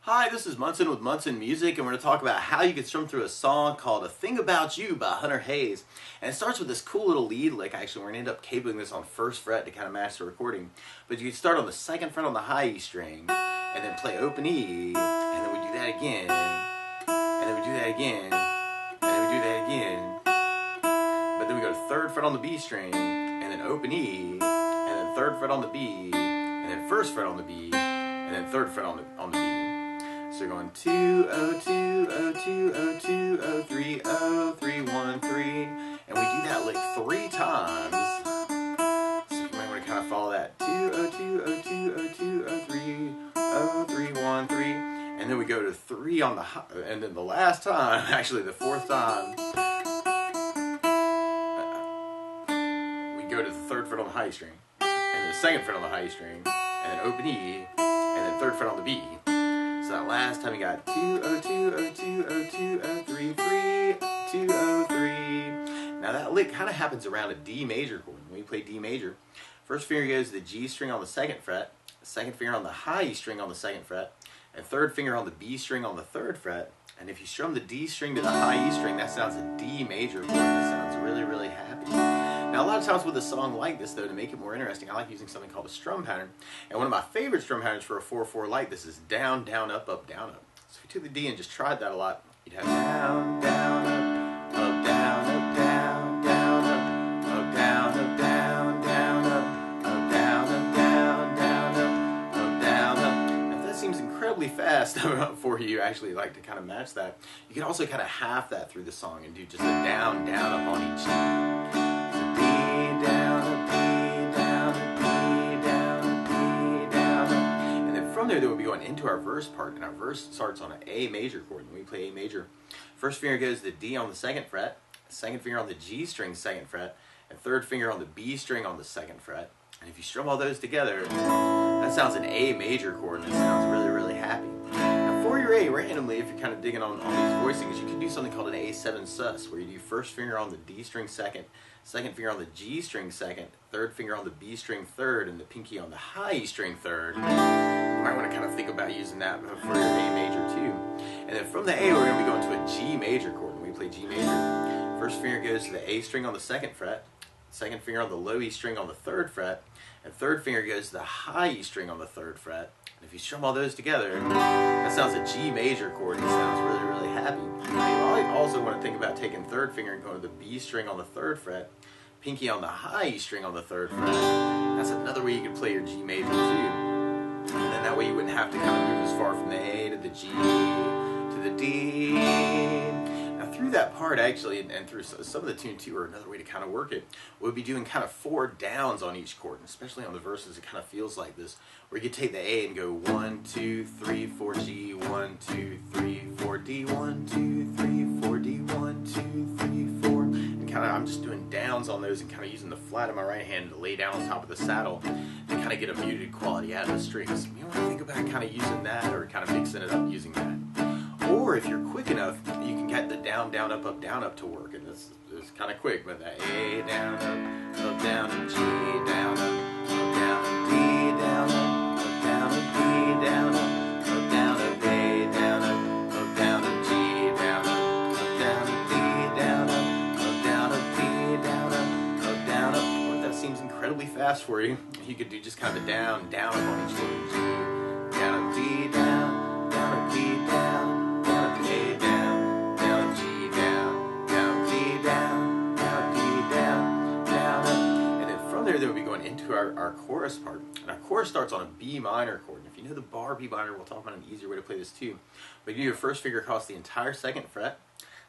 Hi, this is Munson with Munson Music, and we're going to talk about how you can strum through a song called A Thing About You by Hunter Hayes. And it starts with this cool little lead lick. Actually, we're going to end up cabling this on first fret to kind of match the recording. But you can start on the second fret on the high E string, and then play open E, and then we do that again, and then we do that again, and then we do that again. But then we go to third fret on the B string, and then open E, and then third fret on the B, and then first fret on the B, and then third fret on the B. So you're going 2, 0, 2, 0, 2, 0, 2, 0, 3, 0, 3, 1, 3. And we do that lick 3 times. So you might want to kind of follow that. 2, 0, 2, 0, 2, 0, 2, 0, 3, 0, 3, 1, 3. And then we go to 3 on the high, and then the last time, actually the fourth time, we go to the third fret on the high string, and the second fret on the high string, and then open E, and then third fret on the B. So that last time you got 2, 0, 2, 0, 2, 0, 2, 0, 3, 3, 2, 0, 3. Now that lick kind of happens around a D major chord. When you play D major, first finger goes to the G string on the second fret, second finger on the high E string on the second fret, and third finger on the B string on the third fret. And if you strum the D string to the high E string, that sounds a D major chord. That sounds really, really happy. Now a lot of times with a song like this though, to make it more interesting, I like using something called a strum pattern. And one of my favorite strum patterns for a 4/4 like this is down, down, up, up, down, up. So if you took the D and just tried that a lot, you'd have down, down, up, up, down, up, down, down, up, down, up, down, down, up, down, up, down, down, up, down, up. Now if that seems incredibly fast for you, actually like to kind of match that, you can also kind of half that through the song and do just a down, down, up on each. From there, we'll be going into our verse part, and our verse starts on an A major chord. When we play A major, first finger goes to the D on the second fret, second finger on the G string second fret, and third finger on the B string on the second fret. And if you strum all those together, that sounds an A major chord, and it sounds really, really happy. Now for your A, randomly, if you're kind of digging on these voicings, you can do something called an A7 sus, where you do first finger on the D string second, second finger on the G string second, third finger on the B string third, and the pinky on the high E string third. You might want to kind of think about using that for your A major too. And then from the A, we're going to be going to a G major chord. When we play G major, first finger goes to the A string on the second fret, second finger on the low E string on the third fret, and third finger goes to the high E string on the third fret. And if you strum all those together, that sounds a G major chord, and it sounds really, really happy. Now, you also want to think about taking third finger and going to the B string on the third fret, pinky on the high E string on the third fret. That's another way you can play your G major too. And then that way you wouldn't have to kind of move as far from the A to the G to the D. Now through that part actually, and through some of the tune too, or another way to kind of work it, we'll be doing kind of 4 downs on each chord, and especially on the verses it kind of feels like this, where you could take the A and go 1, 2, 3, 4 G, 1, 2, 3, 4 D, 1, 2, 3, 4 D, 1, 2, 3, 4. And kind of I'm just doing downs on those and kind of using the flat of my right hand to lay down on top of the saddle to kind of get a muted quality out of the strings. You want to think about kind of using that, or kind of mixing it up using that. Or if you're quick enough, you can get the down, down, up, down, up to work. And it's kind of quick, but that A, down, up, down, and G, down, up, down, and D, down, up, down, and D, down, up, down, and A, down, up, down, and G, down, up, down, and D, down, up, down, and B, down, up, down, up. Or if that seems incredibly fast for you, you could do just kind of a down, down, up on each chord. G, down, and D, down, and B, down. Then we'll be going into our chorus part. And our chorus starts on a B minor chord. And if you know the bar B minor, we'll talk about an easier way to play this too. But you do your first finger across the entire second fret,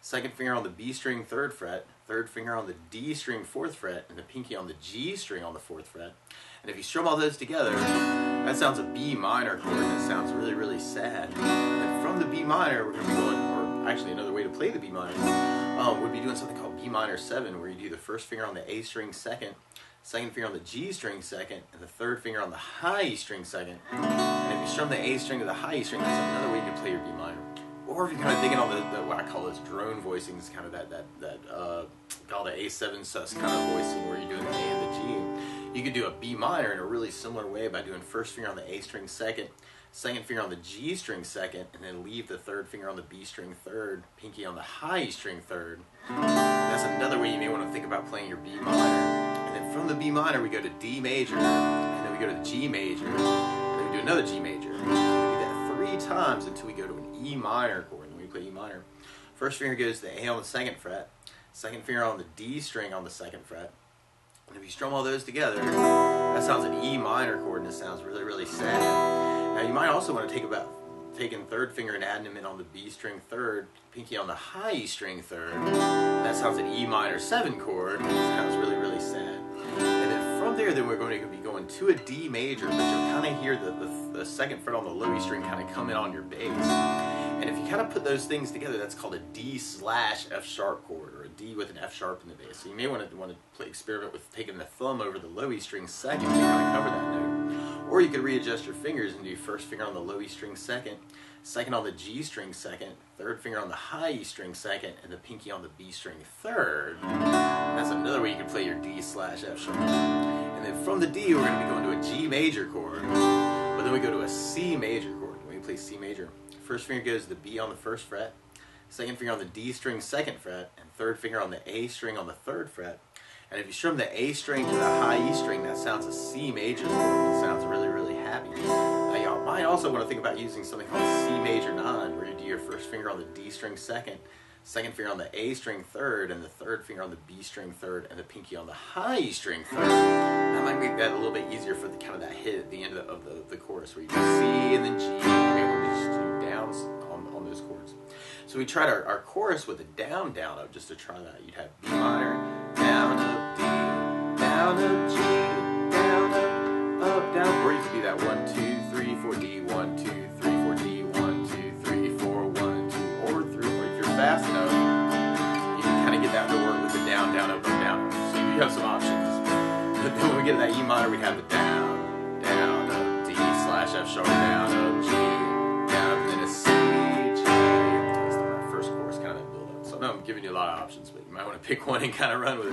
second finger on the B string third fret, third finger on the D string fourth fret, and the pinky on the G string on the fourth fret. And if you strum all those together, that sounds a B minor chord, and it sounds really, really sad. And from the B minor, we're going to be going, or actually another way to play the B minor, would be doing something called B minor 7, where you do the first finger on the A string second, second finger on the G string second, and the third finger on the high E string second. And if you strum the A string to the high E string, that's another way you can play your B minor. Or if you're kind of digging on the what I call those drone voicings, kind of that called the A7 sus kind of voicing, where you're doing the A and the G. You could do a B minor in a really similar way by doing first finger on the A string second, second finger on the G string second, and then leave the third finger on the B string third, pinky on the high E string third. That's another way you may want to think about playing your B minor. And then from the B minor we go to D major, and then we go to the G major, and then we do another G major. We do that 3 times until we go to an E minor chord, and then we play E minor. First finger goes to the A on the second fret, second finger on the D string on the second fret. And if you strum all those together, that sounds an E minor chord, and it sounds really, really sad. Now you might also want to taking third finger and adding them in on the B string third, pinky on the high E string third. That sounds an E minor 7 chord, and it sounds really, really sad. And then from there, then we're going to be going to a D major, but you'll kind of hear the second fret on the low E string kind of come in on your bass. And if you kind of put those things together, that's called a D/F sharp chord, or a D with an F sharp in the bass. So you may want to experiment with taking the thumb over the low E string second to kind of cover that note. Or you could readjust your fingers and do first finger on the low E string second, second on the G string second, third finger on the high E string second, and the pinky on the B string third. That's another way you can play your D/F sharp. And then from the D, we're going to be going to a G major chord, but then we go to a C major chord. When we play C major, first finger goes to the B on the first fret, second finger on the D string second fret, and third finger on the A string on the third fret. And if you strum the A string to the high E string, that sounds a C major chord. It sounds really, really happy. Now y'all might also want to think about using something called C major 9, where you do your first finger on the D string second, second finger on the A string third, and the third finger on the B string third, and the pinky on the high E string third. That might make that a little bit easier for the kind of that hit at the end of the chorus, where you do C and then G, and maybe we just do downs on those chords. So we tried our chorus with a down, down, up, just to try that. You'd have B minor, down, up, D, down, up, G, down, up, down. Or you could do that 1, 2, 3, 4, D, 1, 2, 3, 4, D, 1, 2, 3, 4, 1, 2, or 3. Or if you're fast enough, you can kind of get that to work with the down, down, up, down. So you do have some options. But then when we get to that E minor, we have the down, down, up, D/F sharp, down, up, G, down, up, and then a C, G. That's that first chorus, kind of that build up. So I know I'm giving you a lot of options, but you might want to pick one and kind of run with it.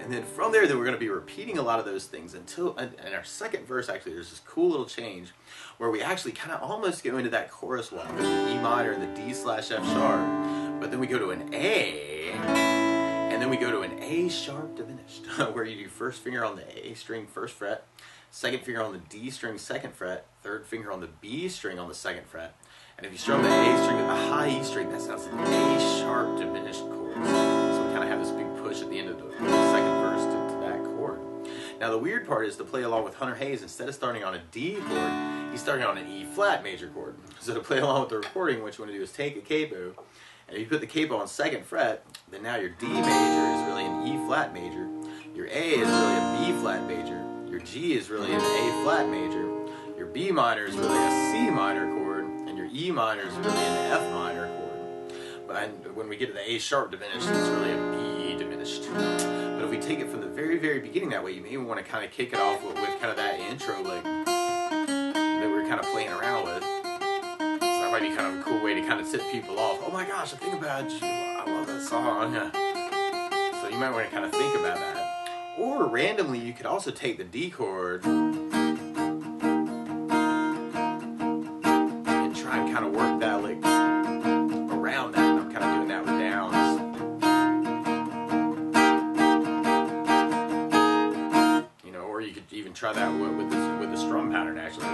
And then from there, we're going to be repeating a lot of those things until, in our second verse, actually, there's this cool little change where we actually kind of almost go into that chorus walk of the E minor and the D/F sharp, but then we go to an A, and then we go to an A sharp diminished, where you do first finger on the A string first fret, second finger on the D string second fret, third finger on the B string on the second fret. And if you strum the A string to the high E string, that sounds like an A sharp diminished chord. So we kind of have this big push at the end of the second verse to that chord. Now the weird part is to play along with Hunter Hayes, instead of starting on a D chord, he's starting on an E flat major chord. So to play along with the recording, what you want to do is take a capo, and if you put the capo on second fret, then now your D major is really an E flat major, your A is really a B flat major, your G is really an A flat major, your B minor is really a C minor chord, and your E minor is really an F minor chord. But when we get to the A sharp diminished, it's really a B diminished. But if we take it from the very, very beginning that way, you may want to kind of kick it off with kind of that intro lick that we're kind of playing around with. So that might be kind of a cool way to kind of tip people off. Oh my gosh, I think about you. I love that song. So you might want to kind of think about that. Or randomly, you could also take the D chord and try and kind of work that lick around that. I'm kind of doing that with downs. You know, or you could even try that with the strum pattern actually.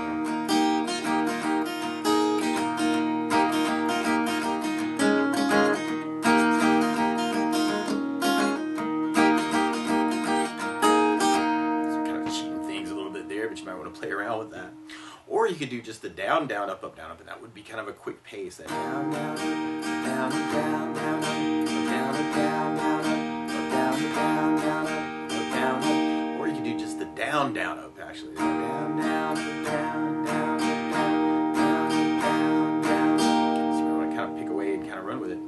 Play around with that. Or you could do just the down, down, up, and that would be kind of a quick pace. That down, down, down, down, down, down, down, down, down, down, down, down. Or you could do just the down, down, up actually. Down, down, down, down, down, down, down. So we want to kind of pick away and kind of run with it.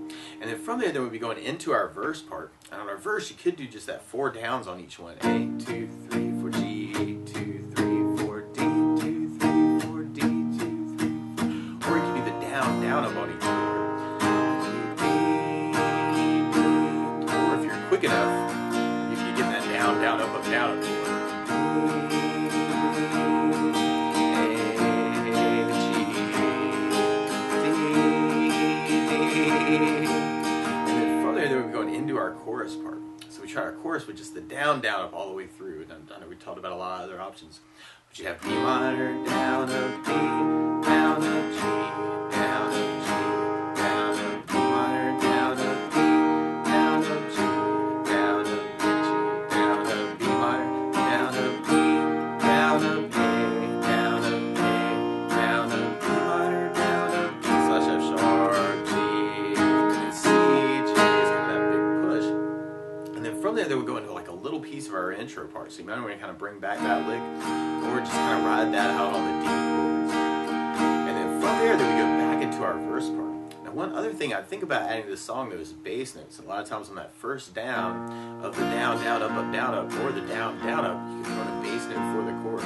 And then from there, we'll be going into our verse part. And on our verse, you could do just that 4 downs on each one. A, 2, 3, 4, G, 8, 2, 3, 4, D, 2, 3, 4, D, 2, 3, 4. Or you can do the down, down up on each chord. Or if you're quick enough, you can get that down, down, up, down up chord. tried our chorus with just the down, down, up all the way through. And I know we talked about a lot of other options. But you have B minor, down, up, D, down, up, G, down, up, G, down, up, B minor, down, up, D, down, up, G, down, up, G, down, up, B minor, down, up, D, down, up, A, down, up, A, down, up, B minor, down, up, D slash F sharp, G, and C, G is kind of that big push. And then from there, we go into like a little piece of our intro part. So you might want to kind of bring back that lick, or just kind of ride that out on the D chords. And then from there, we go back into our verse part. Now, one other thing I think about adding to this song, though, is bass notes. And a lot of times on that first down of the down, down, up, down, up, or the down, down, up, you can run a bass note for the chord.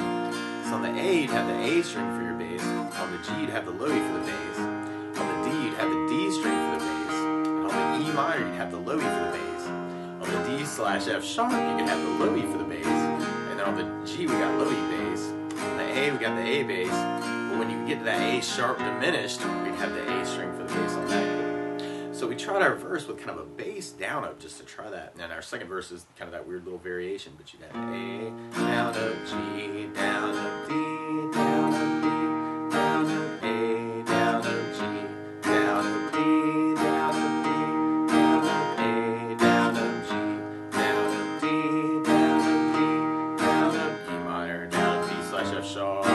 So on the A, you'd have the A string for your bass. On the G, you'd have the low E for the bass. On the D, you'd have the D string for the bass. And on the E minor, you'd have the low E for the bass. On the D slash F sharp, you can have the low E for the bass. And then on the G, we got low E bass. On the A, we got the A bass. But when you get to that A sharp diminished, we'd have the A string for the bass on that chord. So we tried our verse with kind of a bass down up just to try that. And our second verse is kind of that weird little variation. But you'd have A, down up, G, down up, D, down up, B, down up, A, down up, G, down up, D, down up, B, down up, A, down up, G, down up, D, down up, B, down up, E minor, down up, B slash F sharp,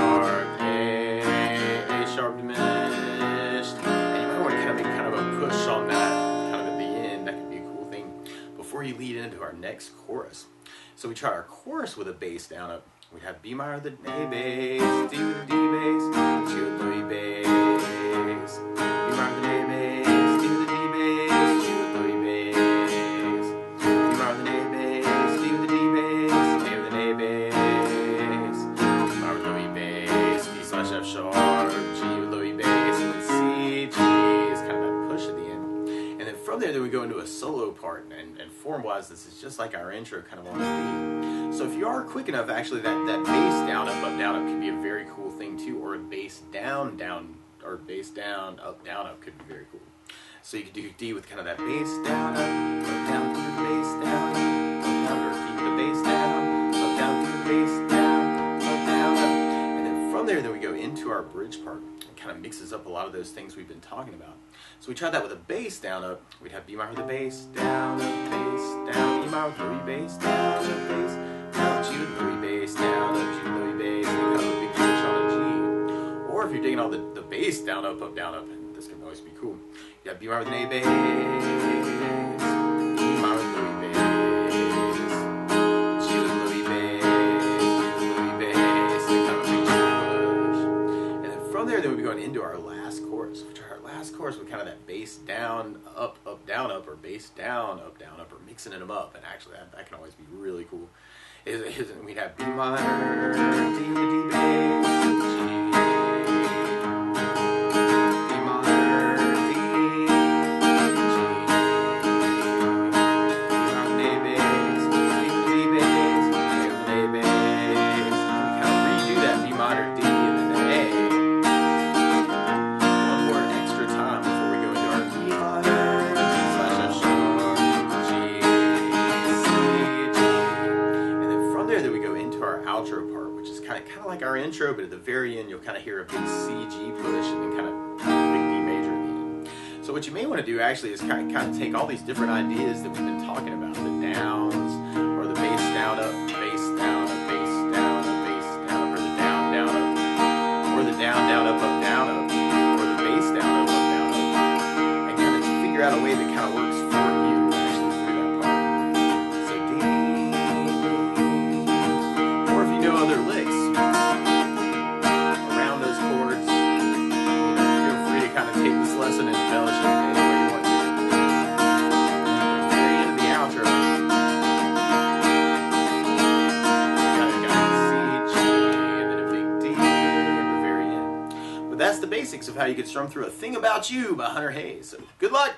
A sharp diminished. And you might want to kind of make kind of a push on that kind of at the end. That could be a cool thing before you lead into our next chorus. So we try our chorus with a bass down up. We have B minor with the A bass, D with the D bass, G with the E bass, B minor with the A bass, D with the D bass, G with the E bass, B minor with the A bass, D with the D bass, A with an A bass, B minor with the E bass, D slash F sharp, G with the E bass, and then C, G is kind of that push at the end. And then from there, we go into a solo part, and form-wise, this is just like our intro kind of on the beat. So if you are quick enough, actually, that bass down, up, can be a very cool thing too, or a bass down, down, or bass down, up, could be very cool. So you could do D with kind of that bass down, up, down, through the bass down, up, or D with the bass down, down, through the bass down, up. And then from there, we go into our bridge part. It kind of mixes up a lot of those things we've been talking about. So we tried that with a bass down, up. We'd have B minor with the bass down, up, bass down, E minor with low E bass down, up, bass down, G with low E bass down, up, G with low E bass, and kind of a big push on a G. Or if you're digging all the bass down, up, and this can always be cool. You have B minor with an A bass, E minor with low E bass, G with low E bass, G with low E bass, and kind of a big push. And then from there, we'll be going into our last chorus. Which our last chorus with kind of that bass down, up, down, up, or bass down, up, or mixing them up. And actually, that can always be really cool. We'd have B minor, D with D bass, G, B minor, D, G, B minor with A bass, D with D bass, A with A bass. And we kind of redo that B minor, D, and then the A. One more extra time before we go into our B minor, D slash F sharp, G, C, G. And then from there, we go into our outro part, which is kind of like our intro, but at the very end, you'll kind of hear a big C, G push, and then kind of a big D major at the end. So what you may want to do actually is kind of take all these different ideas that we've been talking about, the downs, or the bass down, up, bass down, up, bass down, up, bass down, up, or the down, up, or the down, up, or the bass down, up, and kind of figure out a way that kind of works for you actually through that part. So D, or if you know other licks around those chords, feel free to kind of take this lesson and embellish it any way you want to. At the very end of the outro, you got C, G, and then a big D at the very end. But that's the basics of how you could strum through A Thing About You by Hunter Hayes. So good luck!